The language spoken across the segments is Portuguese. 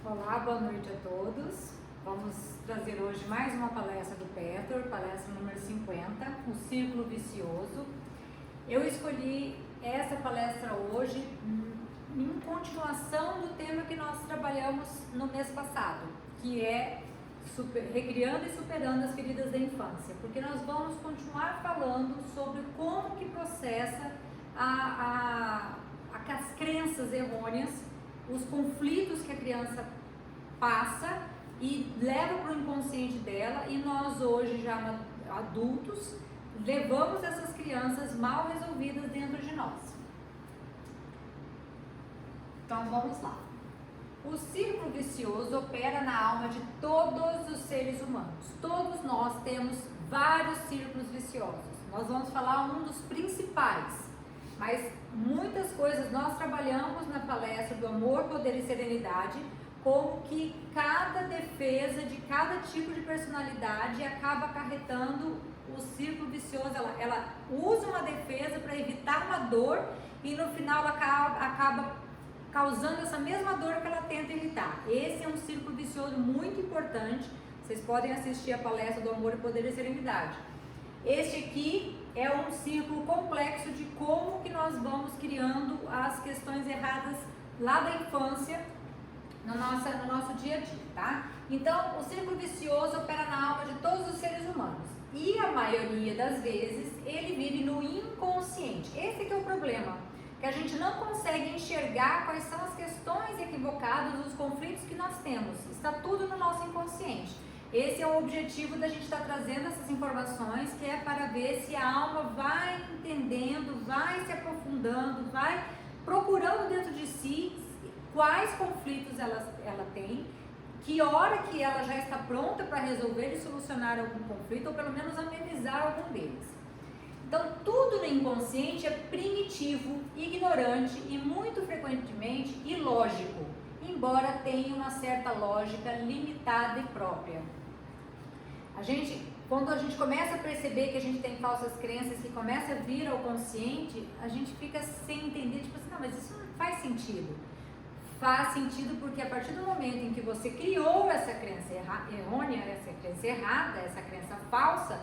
Olá, boa noite a todos. Vamos trazer hoje mais uma palestra do Peter, palestra número 50, o Círculo Vicioso. Eu escolhi essa palestra hoje em continuação do tema que nós trabalhamos no mês passado, que é recriando e superando as feridas da infância, porque nós vamos continuar falando sobre como que processa as crenças errôneas, os conflitos que a criança passa e leva para o inconsciente dela, e nós hoje já adultos levamos essas crianças mal resolvidas dentro de nós. Então vamos lá. O círculo vicioso opera na alma de todos os seres humanos. Todos nós temos vários círculos viciosos. Nós vamos falar um dos principais, mas muitas coisas nós trabalhamos na palestra do amor, poder e serenidade, como que cada defesa de cada tipo de personalidade acaba acarretando o círculo vicioso. Ela usa uma defesa para evitar uma dor e no final ela acaba causando essa mesma dor que ela tenta evitar. Esse é um círculo vicioso muito importante. Vocês podem assistir a palestra do amor, poder e serenidade. Este aqui é um círculo complexo de como que nós vamos criando as questões erradas lá da infância no nosso dia a dia, tá? Então, o círculo vicioso opera na alma de todos os seres humanos e a maioria das vezes ele vive no inconsciente. Esse que é o problema, que a gente não consegue enxergar quais são as questões equivocadas, os conflitos que nós temos. Está tudo no nosso inconsciente. Esse é o objetivo da gente estar trazendo essas informações, que é para ver se a alma vai entendendo, vai se aprofundando, vai procurando dentro de si quais conflitos ela tem, que hora que ela já está pronta para resolver e solucionar algum conflito, ou pelo menos amenizar algum deles. Então, tudo no inconsciente é primitivo, ignorante e muito frequentemente ilógico, embora tenha uma certa lógica limitada e própria. Quando a gente começa a perceber que a gente tem falsas crenças, que começa a vir ao consciente, a gente fica sem entender, tipo assim, não, mas isso não faz sentido. Faz sentido porque a partir do momento em que você criou essa crença errônea, essa crença errada, essa crença falsa,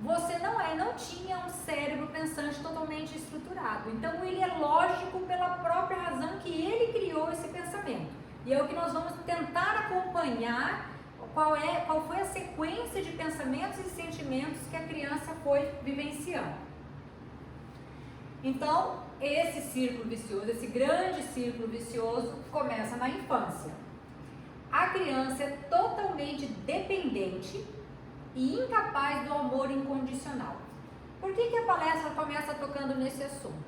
você não tinha um cérebro pensante totalmente estruturado. Então ele é lógico pela própria razão que ele criou esse pensamento. E é o que nós vamos tentar acompanhar, qual foi a sequência de pensamentos e sentimentos que a criança foi vivenciando. Então, esse círculo vicioso, esse grande círculo vicioso, começa na infância. A criança é totalmente dependente e incapaz do amor incondicional. Por que a palestra começa tocando nesse assunto?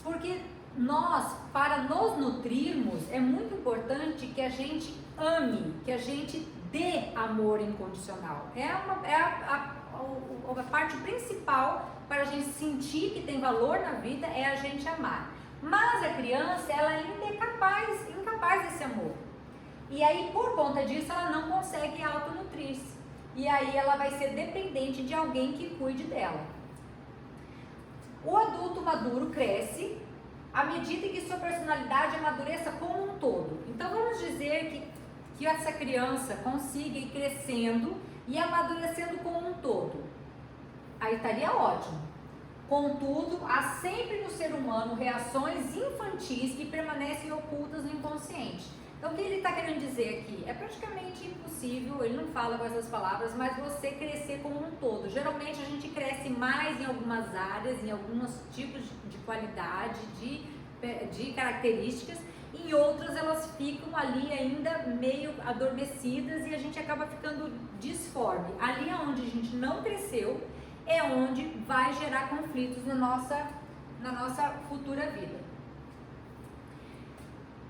Porque nós, para nos nutrirmos, é muito importante que a gente ame, que a gente dê amor incondicional. É a parte principal para a gente sentir que tem valor na vida, é a gente amar. Mas a criança, ela ainda é incapaz desse amor. E aí, por conta disso, ela não consegue autonutrir-se. E aí ela vai ser dependente de alguém que cuide dela. O adulto maduro cresce à medida que sua personalidade amadureça como um todo. Então vamos dizer que essa criança consiga ir crescendo e amadurecendo como um todo. Aí estaria ótimo. Contudo, há sempre no ser humano reações infantis que permanecem ocultas no inconsciente. Então, o que ele está querendo dizer aqui? É praticamente impossível, ele não fala com essas palavras, mas você crescer como um todo. Geralmente, a gente cresce mais em algumas áreas, em alguns tipos de qualidade, de características, em outras elas ficam ali ainda meio adormecidas e a gente acaba ficando disforme. Ali onde a gente não cresceu, é onde vai gerar conflitos na nossa futura vida.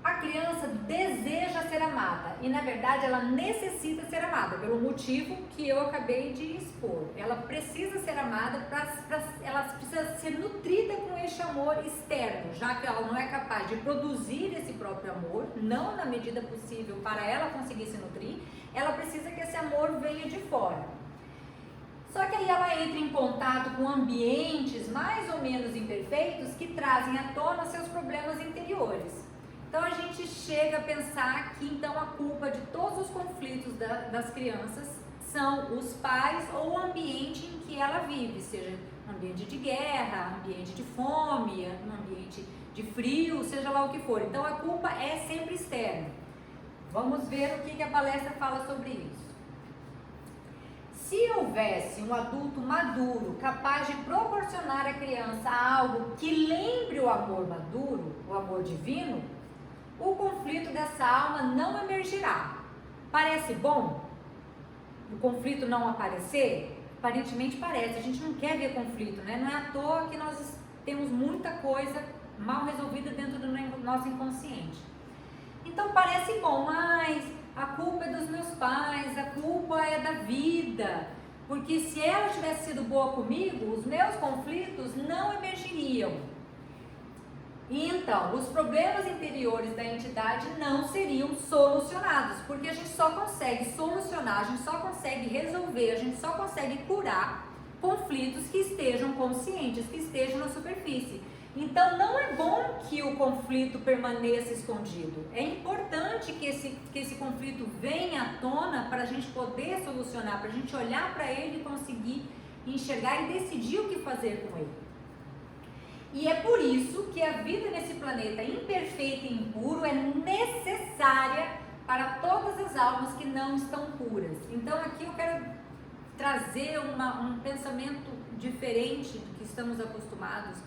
A criança deseja ser amada e, na verdade, ela necessita ser amada, pelo motivo que eu acabei de expor. Ela precisa ser amada, ela precisa ser nutrida com este amor externo, já que ela não é capaz de produzir esse próprio amor, não na medida possível para ela conseguir se nutrir, ela precisa que esse amor venha de fora. Só que aí ela entra em contato com ambientes mais ou menos imperfeitos que trazem à tona seus problemas interiores. Então a gente chega a pensar que então a culpa de todos os conflitos das crianças são os pais ou o ambiente em que ela vive, seja ambiente de guerra, ambiente de fome, um ambiente de frio, seja lá o que for. Então a culpa é sempre externa. Vamos ver o que a palestra fala sobre isso. Se houvesse um adulto maduro capaz de proporcionar à criança algo que lembre o amor maduro, o amor divino, o conflito dessa alma não emergirá. Parece bom o conflito não aparecer? Aparentemente parece, a gente não quer ver conflito, né? Não é à toa que nós temos muita coisa mal resolvida dentro do nosso inconsciente. Então parece bom, mas a culpa é dos meus pais, a culpa é da vida, porque se ela tivesse sido boa comigo, os meus conflitos não emergiriam. Então, os problemas interiores da entidade não seriam solucionados, porque a gente só consegue solucionar, a gente só consegue resolver, a gente só consegue curar conflitos que estejam conscientes, que estejam na superfície. Então, não é bom que o conflito permaneça escondido. É importante que esse conflito venha à tona para a gente poder solucionar, para a gente olhar para ele e conseguir enxergar e decidir o que fazer com ele. E é por isso que a vida nesse planeta imperfeito e impuro é necessária para todas as almas que não estão puras. Então aqui eu quero trazer um pensamento diferente do que estamos acostumados.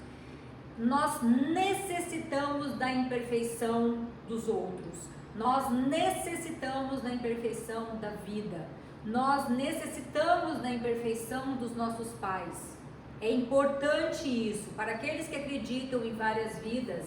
Nós necessitamos da imperfeição dos outros. Nós necessitamos da imperfeição da vida. Nós necessitamos da imperfeição dos nossos pais. É importante isso, para aqueles que acreditam em várias vidas,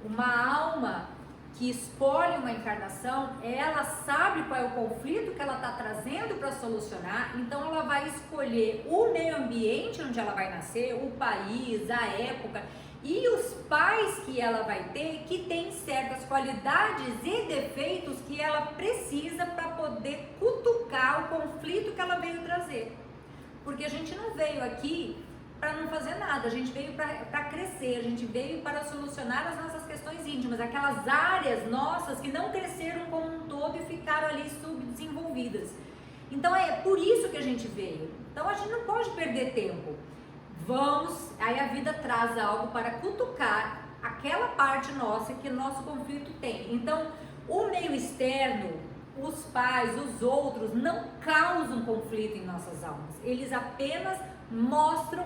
uma alma que escolhe uma encarnação, ela sabe qual é o conflito que ela está trazendo para solucionar, então ela vai escolher o meio ambiente onde ela vai nascer, o país, a época e os pais que ela vai ter, que tem certas qualidades e defeitos que ela precisa para poder cutucar o conflito que ela veio trazer. Porque a gente não veio aqui para não fazer nada, a gente veio para crescer, a gente veio para solucionar as nossas questões íntimas, aquelas áreas nossas que não cresceram como um todo e ficaram ali subdesenvolvidas. Então é por isso que a gente veio. Então a gente não pode perder tempo. Aí a vida traz algo para cutucar aquela parte nossa que o nosso conflito tem. Então o meio externo, os pais, os outros, não causam conflito em nossas almas, eles apenas mostram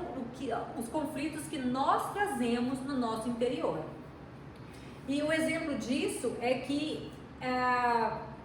os conflitos que nós trazemos no nosso interior. E o exemplo disso é que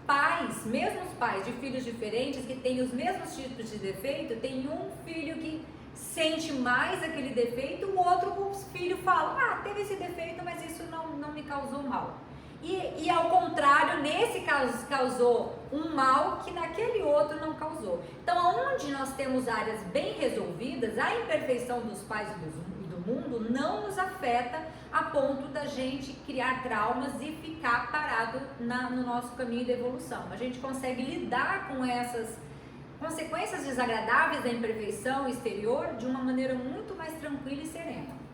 pais, mesmos pais de filhos diferentes, que têm os mesmos tipos de defeito, tem um filho que sente mais aquele defeito, o outro filho fala, teve esse defeito, mas isso não me causou mal. E ao contrário, nesse caso causou um mal que naquele outro não causou. Então, onde nós temos áreas bem resolvidas, a imperfeição dos pais e do mundo não nos afeta a ponto da gente criar traumas e ficar parado no nosso caminho de evolução. A gente consegue lidar com essas consequências desagradáveis da imperfeição exterior de uma maneira muito mais tranquila e serena.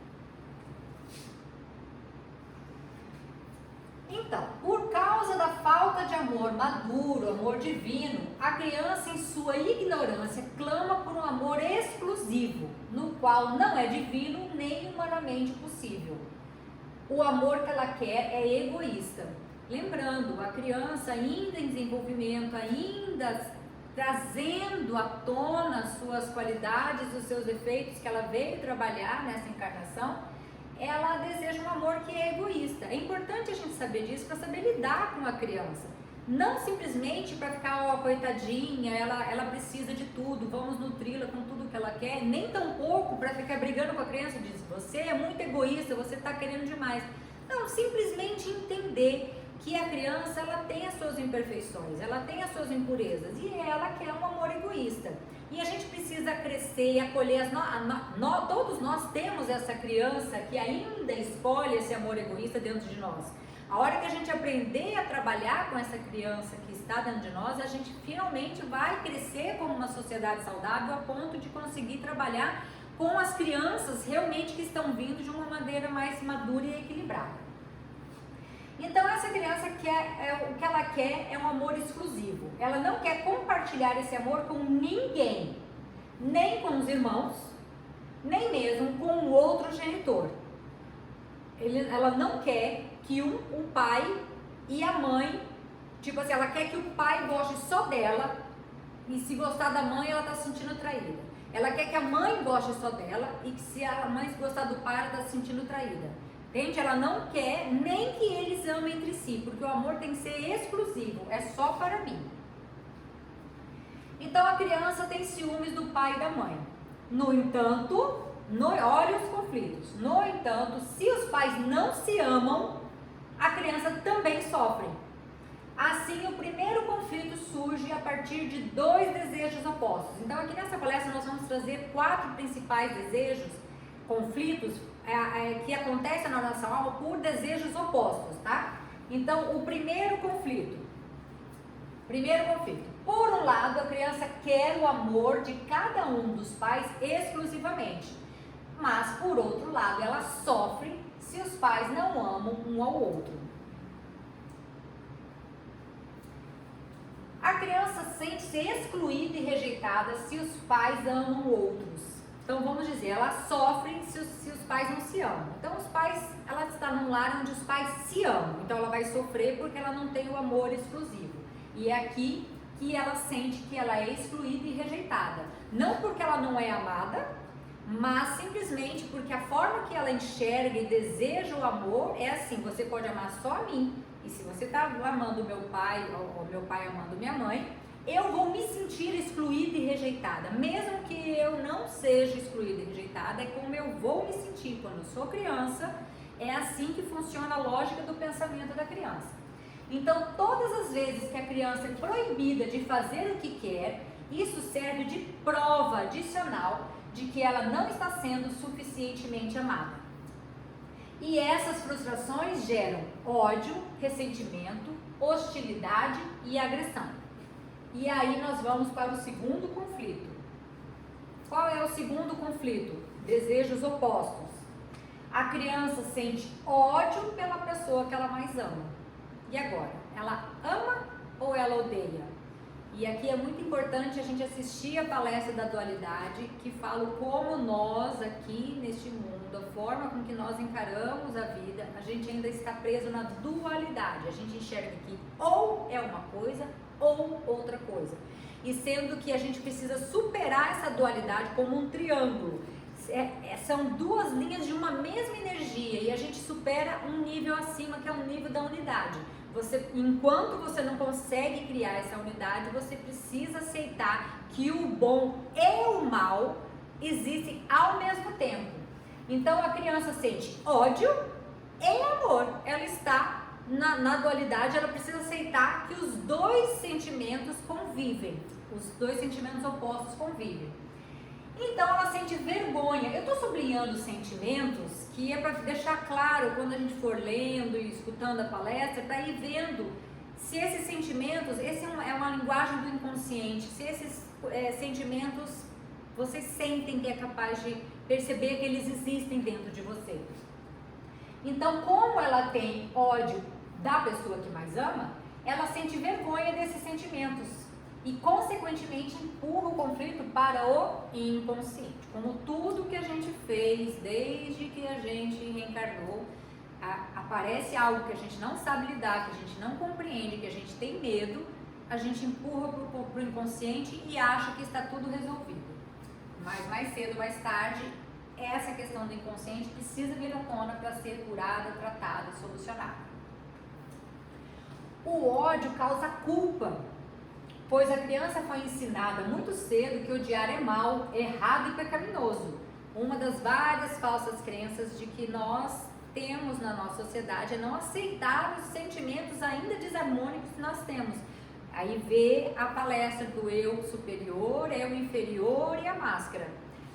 Então, por causa da falta de amor maduro, amor divino, a criança em sua ignorância clama por um amor exclusivo, no qual não é divino nem humanamente possível. O amor que ela quer é egoísta. Lembrando, a criança ainda em desenvolvimento, ainda trazendo à tona suas qualidades, os seus defeitos que ela veio trabalhar nessa encarnação, ela deseja um amor que é egoísta. É importante a gente saber disso para saber lidar com a criança. Não simplesmente para ficar, coitadinha, ela precisa de tudo, vamos nutri-la com tudo que ela quer, nem tampouco para ficar brigando com a criança e dizer, você é muito egoísta, você está querendo demais. Não, simplesmente entender que a criança ela tem as suas imperfeições, ela tem as suas impurezas e ela quer um amor egoísta. E a gente precisa crescer e acolher, todos nós temos essa criança que ainda escolhe esse amor egoísta dentro de nós. A hora que a gente aprender a trabalhar com essa criança que está dentro de nós, a gente finalmente vai crescer como uma sociedade saudável a ponto de conseguir trabalhar com as crianças realmente que estão vindo de uma maneira mais madura e equilibrada. Então essa criança quer, o que ela quer é um amor exclusivo. Ela não quer compartilhar esse amor com ninguém, nem com os irmãos, nem mesmo com o outro genitor. Ela não quer que o pai e a mãe, tipo assim, ela quer que o pai goste só dela, e se gostar da mãe, ela está se sentindo traída. Ela quer que a mãe goste só dela, e que se a mãe gostar do pai, ela está se sentindo traída. Entende? Ela não quer nem que eles amem entre si, porque o amor tem que ser exclusivo, é só para mim. Então a criança tem ciúmes do pai e da mãe. No entanto, olha os conflitos. No entanto, se os pais não se amam, a criança também sofre. Assim, o primeiro conflito surge a partir de 2 desejos opostos. Então, aqui nessa palestra nós vamos trazer 4 principais desejos, conflitos, que acontecem na nossa alma por desejos opostos, tá? Então, o primeiro conflito. Por um lado, a criança quer o amor de cada um dos pais exclusivamente. Mas, por outro lado, ela sofre se os pais não amam um ao outro. A criança sente-se excluída e rejeitada se os pais amam outros. Então, vamos dizer, ela sofre se os pais não se amam. Então, ela está num lar onde os pais se amam. Então, ela vai sofrer porque ela não tem o amor exclusivo. E é aqui que ela sente que ela é excluída e rejeitada. Não porque ela não é amada, mas simplesmente porque a forma que ela enxerga e deseja o amor é assim: você pode amar só a mim, e se você está amando meu pai, ou meu pai amando minha mãe, eu vou me sentir excluída e rejeitada. Mesmo que eu não seja excluída e rejeitada, é como eu vou me sentir quando eu sou criança. É assim que funciona a lógica do pensamento da criança. Então, todas as vezes que a criança é proibida de fazer o que quer, isso serve de prova adicional de que ela não está sendo suficientemente amada. E essas frustrações geram ódio, ressentimento, hostilidade e agressão. E aí nós vamos para o segundo conflito. Qual é o segundo conflito? Desejos opostos. A criança sente ódio pela pessoa que ela mais ama. E agora? Ela ama ou ela odeia? E aqui é muito importante a gente assistir a palestra da dualidade, que fala como nós aqui neste mundo, a forma com que nós encaramos a vida, a gente ainda está preso na dualidade. A gente enxerga que ou é uma coisa ou outra coisa. E sendo que a gente precisa superar essa dualidade como um triângulo. São 2 linhas de uma mesma energia e a gente supera um nível acima, que é o nível da unidade. Enquanto você não consegue criar essa unidade, você precisa aceitar que o bom e o mal existem ao mesmo tempo. Então a criança sente ódio e amor. Ela está na dualidade, ela precisa aceitar que os 2 sentimentos convivem, os 2 sentimentos opostos convivem. Então ela sente vergonha. Eu estou sublinhando sentimentos que é para deixar claro quando a gente for lendo e escutando a palestra, para ir vendo se esses sentimentos, é uma linguagem do inconsciente, se esses sentimentos vocês sentem que é capaz de perceber que eles existem dentro de você. Então, como ela tem ódio da pessoa que mais ama, ela sente vergonha desses sentimentos. E, consequentemente, empurra o conflito para o inconsciente. Como tudo que a gente fez desde que a gente reencarnou, aparece algo que a gente não sabe lidar, que a gente não compreende, que a gente tem medo, a gente empurra para o inconsciente e acha que está tudo resolvido. Mas mais cedo ou mais tarde, essa questão do inconsciente precisa vir à tona para ser curada, tratada e solucionada. O ódio causa culpa, pois a criança foi ensinada muito cedo que odiar é mal, errado e pecaminoso. Uma das várias falsas crenças de que nós temos na nossa sociedade é não aceitar os sentimentos ainda desarmônicos que nós temos. Aí vê a palestra do eu superior, eu inferior e a máscara.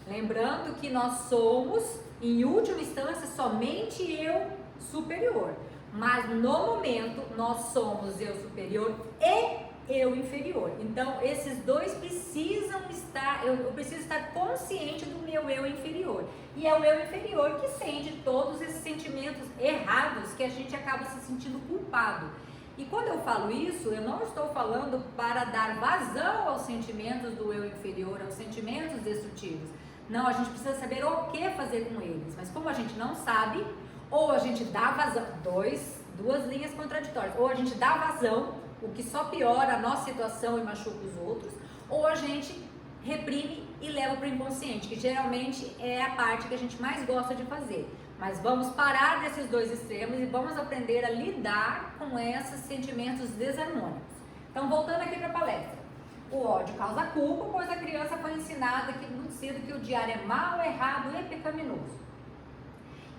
Lembrando que nós somos, em última instância, somente eu superior. Mas no momento nós somos eu superior e eu inferior. Então esses 2 precisam estar, eu preciso estar consciente do meu eu inferior. E é o eu inferior que sente todos esses sentimentos errados que a gente acaba se sentindo culpado. E quando eu falo isso, eu não estou falando para dar vazão aos sentimentos do eu inferior, aos sentimentos destrutivos. Não, a gente precisa saber o que fazer com eles. Mas como a gente não sabe, ou a gente dá vazão, duas linhas contraditórias, ou a gente dá vazão, o que só piora a nossa situação e machuca os outros, ou a gente reprime e leva para o inconsciente, que geralmente é a parte que a gente mais gosta de fazer. Mas vamos parar desses dois extremos e vamos aprender a lidar com esses sentimentos desarmônicos. Então, voltando aqui para a palestra. O ódio causa culpa, pois a criança foi ensinada que muito cedo que o diário é mau, errado e pecaminoso.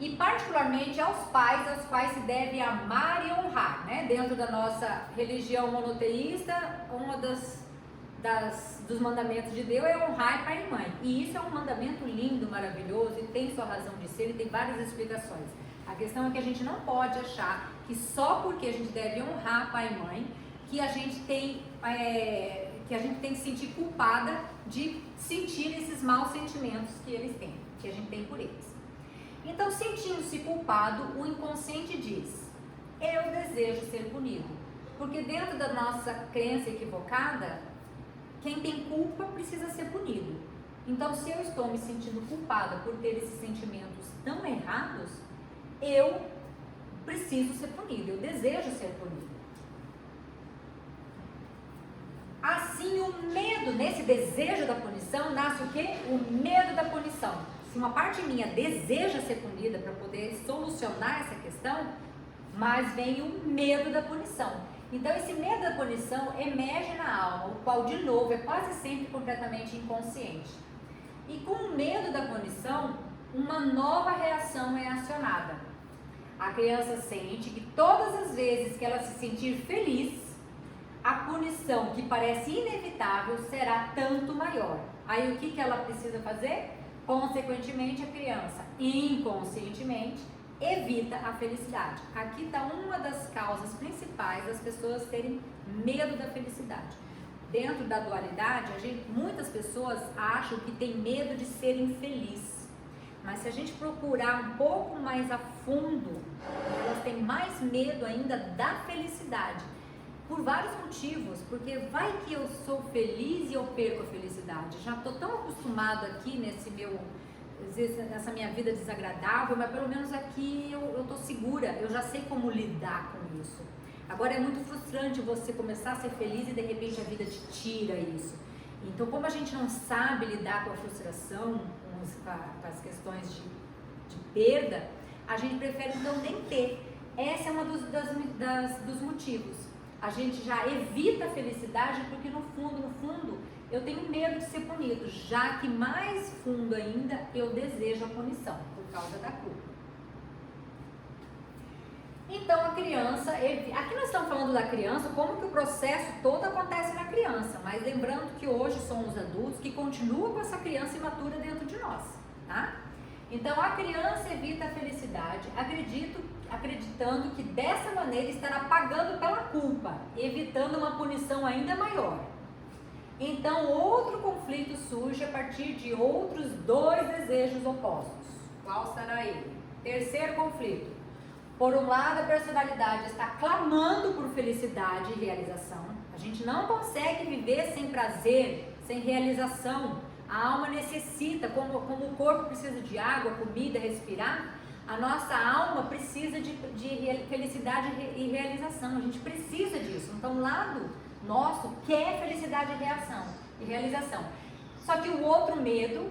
E particularmente aos quais se deve amar e honrar, né? Dentro da nossa religião monoteísta, uma dos mandamentos de Deus é honrar pai e mãe. E isso é um mandamento lindo, maravilhoso e tem sua razão de ser e tem várias explicações. A questão é que a gente não pode achar que só porque a gente deve honrar pai e mãe que a gente tem que se sentir culpada de sentir esses maus sentimentos que eles têm, que a gente tem por eles. Então, sentindo-se culpado, o inconsciente diz: eu desejo ser punido. Porque dentro da nossa crença equivocada, quem tem culpa precisa ser punido. Então, se eu estou me sentindo culpada por ter esses sentimentos tão errados, eu preciso ser punido, eu desejo ser punido. Assim, o medo, nesse desejo da punição, nasce o quê? O medo da punição. Se uma parte minha deseja ser punida para poder solucionar essa questão, mas vem o medo da punição. Então, esse medo da punição emerge na alma, o qual, de novo, é quase sempre completamente inconsciente. E com o medo da punição, uma nova reação é acionada. A criança sente que todas as vezes que ela se sentir feliz, a punição que parece inevitável será tanto maior. Aí o que ela precisa fazer? Consequentemente, a criança, inconscientemente, evita a felicidade. Aqui está uma das causas principais das pessoas terem medo da felicidade. Dentro da dualidade, muitas pessoas acham que tem medo de ser infeliz. Mas se a gente procurar um pouco mais a fundo, elas têm mais medo ainda da felicidade. Por vários motivos, porque vai que eu sou feliz e eu perco a felicidade. Já estou tão acostumado aqui nessa minha vida desagradável, mas pelo menos aqui eu estou segura, eu já sei como lidar com isso. Agora é muito frustrante você começar a ser feliz e de repente a vida te tira isso. Então, como a gente não sabe lidar com a frustração, com as questões de perda, a gente prefere então nem ter. Esse é um dos motivos. A gente já evita a felicidade porque no fundo, eu tenho medo de ser punido, já que mais fundo ainda eu desejo a punição, por causa da culpa. Então a criança, aqui nós estamos falando da criança, como que o processo todo acontece na criança, mas lembrando que hoje somos adultos que continuam com essa criança imatura dentro de nós, tá? Então a criança evita a felicidade, acreditando que dessa maneira estará pagando pela culpa, evitando uma punição ainda maior. Então outro conflito surge a partir de outros dois desejos opostos. Qual será ele? Terceiro conflito. Por um lado, a personalidade está clamando por felicidade e realização. A gente não consegue viver sem prazer, sem realização. A alma necessita, como o corpo precisa de água, comida, respirar, a nossa alma precisa de felicidade e realização. A gente precisa disso. Então, o lado nosso quer felicidade e realização. Só que o outro medo,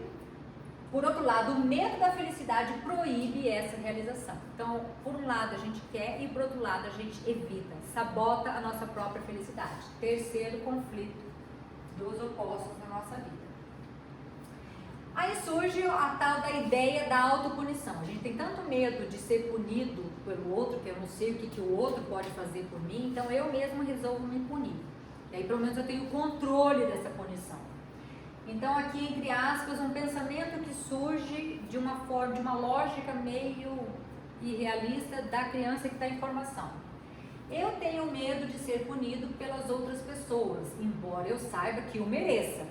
por outro lado, o medo da felicidade proíbe essa realização. Então, por um lado a gente quer e por outro lado a gente evita, sabota a nossa própria felicidade. Terceiro conflito dos opostos na nossa vida. Aí surge a tal da ideia da autopunição. A gente tem tanto medo de ser punido pelo outro, que eu não sei o que o outro pode fazer por mim, então eu mesmo resolvo me punir. E aí pelo menos eu tenho controle dessa punição. Então aqui, entre aspas, um pensamento que surge de uma lógica meio irrealista da criança que está em formação. Eu tenho medo de ser punido pelas outras pessoas, embora eu saiba que o mereça.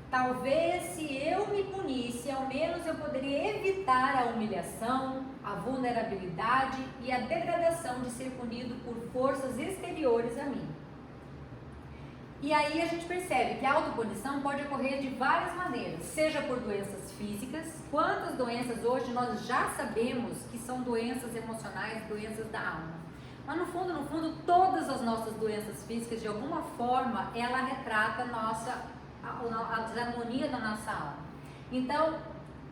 Talvez se eu me punisse, ao menos eu poderia evitar a humilhação, a vulnerabilidade e a degradação de ser punido por forças exteriores a mim. E aí a gente percebe que a autopunição pode ocorrer de várias maneiras, seja por doenças físicas. Quantas doenças hoje nós já sabemos que são doenças emocionais, doenças da alma. Mas no fundo, todas as nossas doenças físicas, de alguma forma, ela retrata a desarmonia da nossa alma. Então,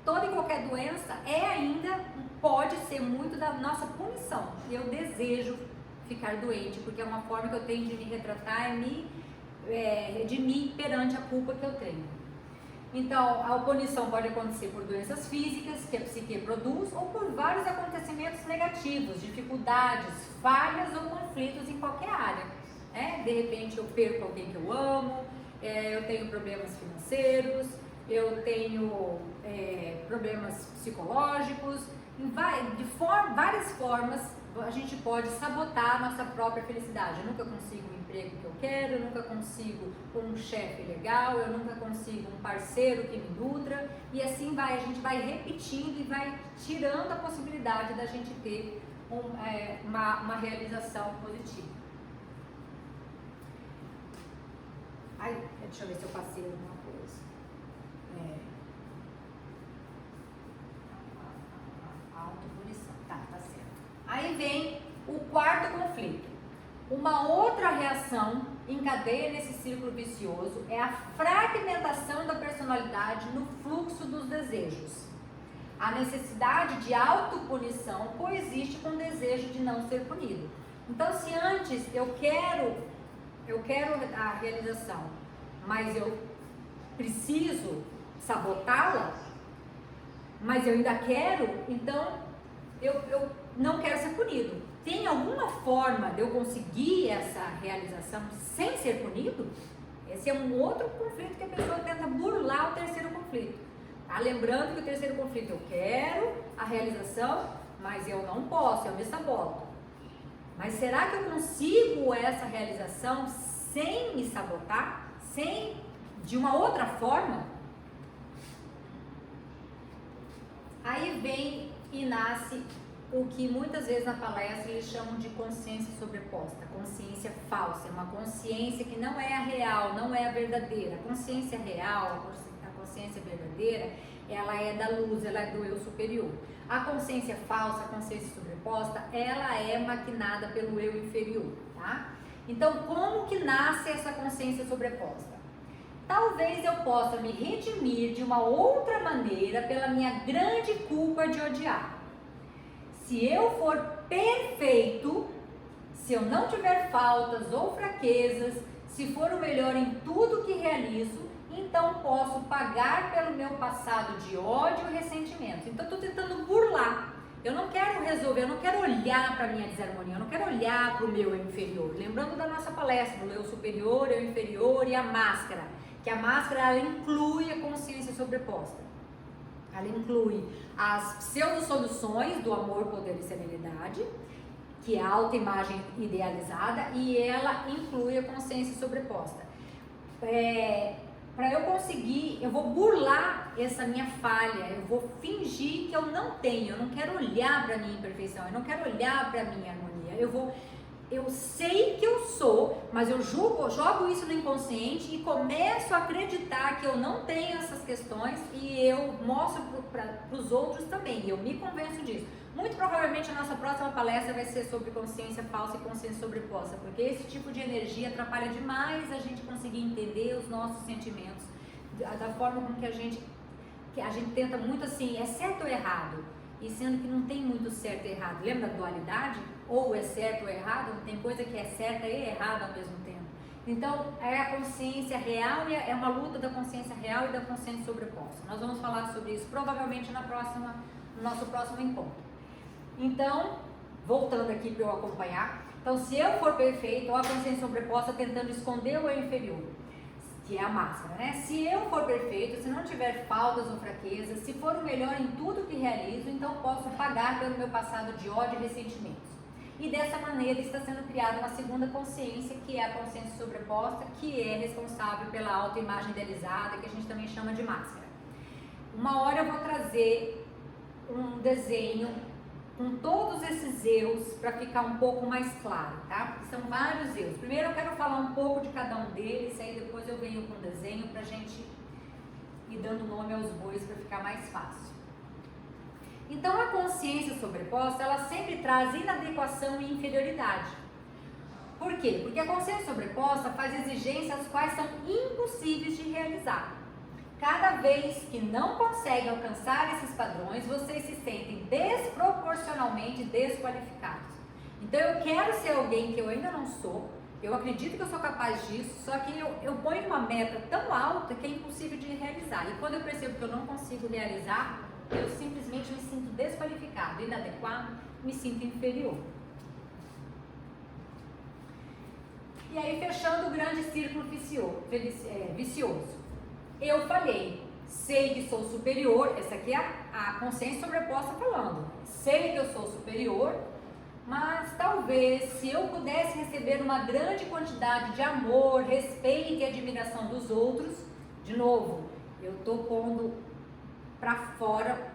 toda e qualquer doença pode ser muito da nossa punição. Eu desejo ficar doente, porque é uma forma que eu tenho de me retratar de mim perante a culpa que eu tenho. Então, a punição pode acontecer por doenças físicas, que a psique produz, ou por vários acontecimentos negativos, dificuldades, falhas ou conflitos em qualquer área. De repente, eu perco alguém que eu amo, eu tenho problemas financeiros, eu tenho problemas psicológicos. De várias formas, a gente pode sabotar a nossa própria felicidade. Eu nunca consigo um emprego que eu quero, eu nunca consigo um chefe legal, eu nunca consigo um parceiro que me nutra, e assim a gente vai repetindo e vai tirando a possibilidade da gente ter uma realização positiva. Deixa eu ver se eu passei alguma coisa. Autopunição, tá certo. Aí vem o quarto conflito. Uma outra reação em cadeia nesse círculo vicioso é a fragmentação da personalidade no fluxo dos desejos. A necessidade de autopunição coexiste com o desejo de não ser punido. Então, se antes eu quero a realização, mas eu preciso sabotá-la, mas eu ainda quero, então eu não quero ser punido. Tem alguma forma de eu conseguir essa realização sem ser punido? Esse é um outro conflito que a pessoa tenta burlar o terceiro conflito. Lembrando que o terceiro conflito, eu quero a realização, mas eu não posso, eu me saboto. Mas será que eu consigo essa realização sem me sabotar? De uma outra forma? Aí vem e nasce o que muitas vezes na palestra eles chamam de consciência sobreposta, consciência falsa, uma consciência que não é a real, não é a verdadeira. A consciência real, a consciência verdadeira, ela é da luz, ela é do eu superior. A consciência falsa, a consciência sobreposta, ela é maquinada pelo eu inferior, tá? Então, como que nasce essa consciência sobreposta? Talvez eu possa me redimir de uma outra maneira pela minha grande culpa de odiar. Se eu for perfeito, se eu não tiver faltas ou fraquezas, se for o melhor em tudo que realizo, então posso pagar pelo meu passado de ódio e ressentimento. Então estou tentando burlar. Eu não quero resolver, eu não quero olhar para a minha desarmonia, eu não quero olhar para o meu eu inferior. Lembrando da nossa palestra, do eu superior, eu inferior e a máscara. Que a máscara ela inclui a consciência sobreposta. Ela inclui as pseudo-soluções do amor, poder e serenidade, que é a autoimagem idealizada, e ela inclui a consciência sobreposta. Para eu conseguir, eu vou burlar essa minha falha, eu vou fingir que eu não tenho, eu não quero olhar para a minha imperfeição, eu não quero olhar para a minha harmonia, eu sei que eu sou, mas eu jogo isso no inconsciente e começo a acreditar que eu não tenho essas questões e eu mostro para os outros também, e eu me convenço disso. Muito provavelmente a nossa próxima palestra vai ser sobre consciência falsa e consciência sobreposta, porque esse tipo de energia atrapalha demais a gente conseguir entender os nossos sentimentos, da forma como que a gente tenta muito assim, é certo ou errado, e sendo que não tem muito certo e errado. Lembra da dualidade? Ou é certo ou errado, tem coisa que é certa e errada ao mesmo tempo. Então, é a consciência real, é uma luta da consciência real e da consciência sobreposta. Nós vamos falar sobre isso provavelmente no nosso próximo encontro. Então, voltando aqui para eu acompanhar. Então, se eu for perfeito, ou a consciência sobreposta tentando esconder o eu inferior, que é a máscara, né? Se eu for perfeito, se não tiver faltas ou fraquezas, se for o melhor em tudo que realizo, então posso pagar pelo meu passado de ódio e ressentimentos. E dessa maneira está sendo criada uma segunda consciência, que é a consciência sobreposta, que é responsável pela autoimagem idealizada, que a gente também chama de máscara. Uma hora eu vou trazer um desenho com todos esses eus para ficar um pouco mais claro, tá? Porque são vários eus. Primeiro eu quero falar um pouco de cada um deles, aí depois eu venho com o desenho pra gente ir dando nome aos bois para ficar mais fácil. Então a consciência sobreposta, ela sempre traz inadequação e inferioridade. Por quê? Porque a consciência sobreposta faz exigências as quais são impossíveis de realizar. Cada vez que não consegue alcançar esses padrões, vocês se sentem desproporcionalmente desqualificados. Então eu quero ser alguém que eu ainda não sou, eu acredito que eu sou capaz disso, só que eu ponho uma meta tão alta que é impossível de realizar. E quando eu percebo que eu não consigo realizar, eu simplesmente me sinto desqualificado, inadequado, me sinto inferior. E aí, fechando o grande círculo vicioso. Eu falhei, sei que sou superior, essa aqui é a consciência sobreposta falando. Sei que eu sou superior, mas talvez se eu pudesse receber uma grande quantidade de amor, respeito e admiração dos outros, de novo, eu estou pondo para fora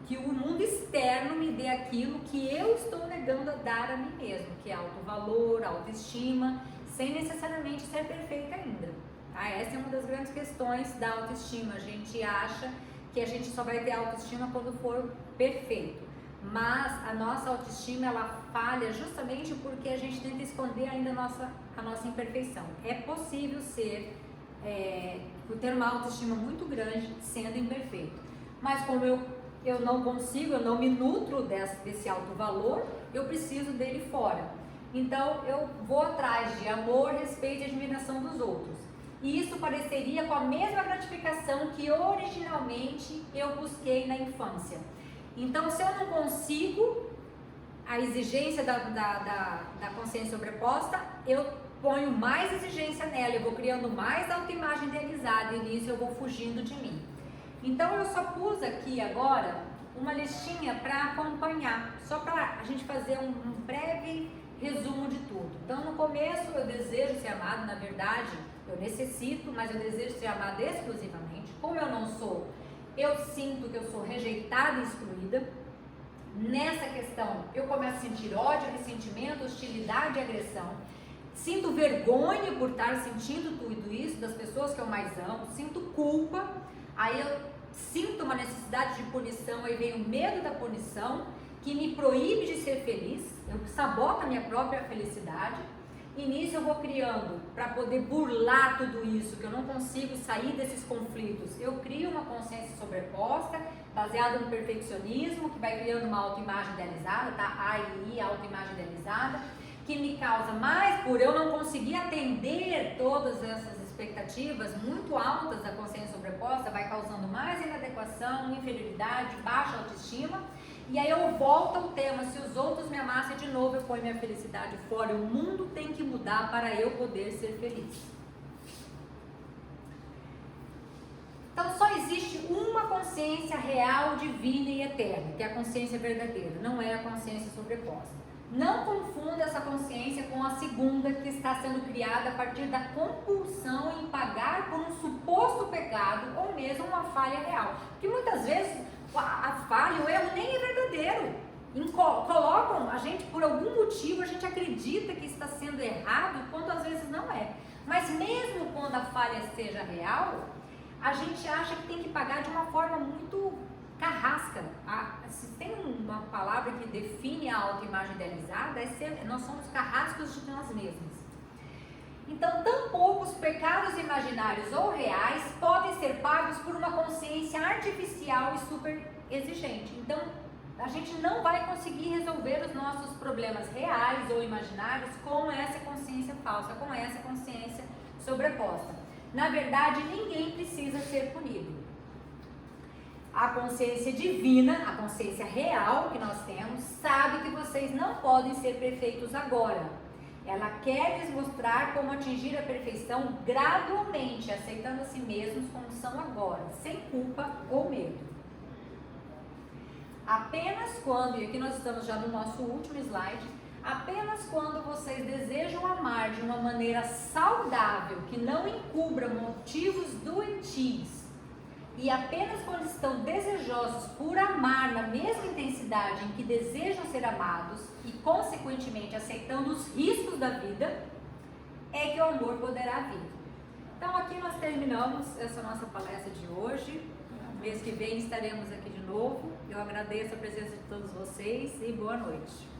que o mundo externo me dê aquilo que eu estou negando a dar a mim mesmo, que é autovalor, autoestima, sem necessariamente ser perfeita ainda. Tá? Essa é uma das grandes questões da autoestima. A gente acha que a gente só vai ter autoestima quando for perfeito, mas a nossa autoestima ela falha justamente porque a gente tenta esconder ainda a nossa imperfeição. É possível ter uma autoestima muito grande sendo imperfeito, mas como eu não consigo, eu não me nutro desse alto valor, eu preciso dele fora. Então eu vou atrás de amor, respeito e admiração dos outros. E isso pareceria com a mesma gratificação que originalmente eu busquei na infância. Então, se eu não consigo a exigência da consciência sobreposta, eu ponho mais exigência nela, eu vou criando mais autoimagem idealizada e nisso eu vou fugindo de mim. Então, eu só pus aqui agora uma listinha para acompanhar, só para a gente fazer um breve resumo de tudo. Então, no começo, eu desejo ser amado, na verdade, eu necessito, mas eu desejo ser amada exclusivamente. Como eu não sou, eu sinto que eu sou rejeitada e excluída. Nessa questão, eu começo a sentir ódio, ressentimento, hostilidade e agressão. Sinto vergonha por estar sentindo tudo isso das pessoas que eu mais amo. Sinto culpa, aí eu sinto uma necessidade de punição, aí vem o medo da punição, que me proíbe de ser feliz, eu saboto a minha própria felicidade. E nisso eu vou criando, para poder burlar tudo isso, que eu não consigo sair desses conflitos, eu crio uma consciência sobreposta, baseada no perfeccionismo, que vai criando uma autoimagem idealizada, tá? AI, autoimagem idealizada, que me causa mais, por eu não conseguir atender todas essas expectativas muito altas da consciência sobreposta, vai causando mais inadequação, inferioridade, baixa autoestima. E aí eu volto ao tema, se os outros me amassem de novo, eu ponho minha felicidade fora. O mundo tem que mudar para eu poder ser feliz. Então só existe uma consciência real, divina e eterna, que é a consciência verdadeira, não é a consciência sobreposta. Não confunda essa consciência com a segunda, que está sendo criada a partir da compulsão em pagar por um suposto pecado ou mesmo uma falha real. Porque muitas vezes a falha, o erro nem é verdadeiro. Colocam a gente, por algum motivo, a gente acredita que está sendo errado, quando às vezes não é. Mas mesmo quando a falha seja real, a gente acha que tem que pagar de uma forma muito carrasca. Se tem uma palavra que define a autoimagem idealizada, nós somos carrascos de nós mesmos. Então, tampouco os pecados imaginários ou reais podem ser pagos por uma consciência artificial e super exigente. Então, a gente não vai conseguir resolver os nossos problemas reais ou imaginários com essa consciência falsa, com essa consciência sobreposta. Na verdade, ninguém precisa ser punido. A consciência divina, a consciência real que nós temos, sabe que vocês não podem ser perfeitos agora. Ela quer lhes mostrar como atingir a perfeição gradualmente, aceitando a si mesmos como são agora, sem culpa ou medo. Apenas quando, e aqui nós estamos já no nosso último slide, apenas quando vocês desejam amar de uma maneira saudável, que não encubra motivos doentios, e apenas quando estão desejosos por amar na mesma intensidade em que desejam ser amados e, consequentemente, aceitando os riscos da vida, é que o amor poderá vir. Então, aqui nós terminamos essa nossa palestra de hoje. Mês que vem estaremos aqui de novo. Eu agradeço a presença de todos vocês e boa noite.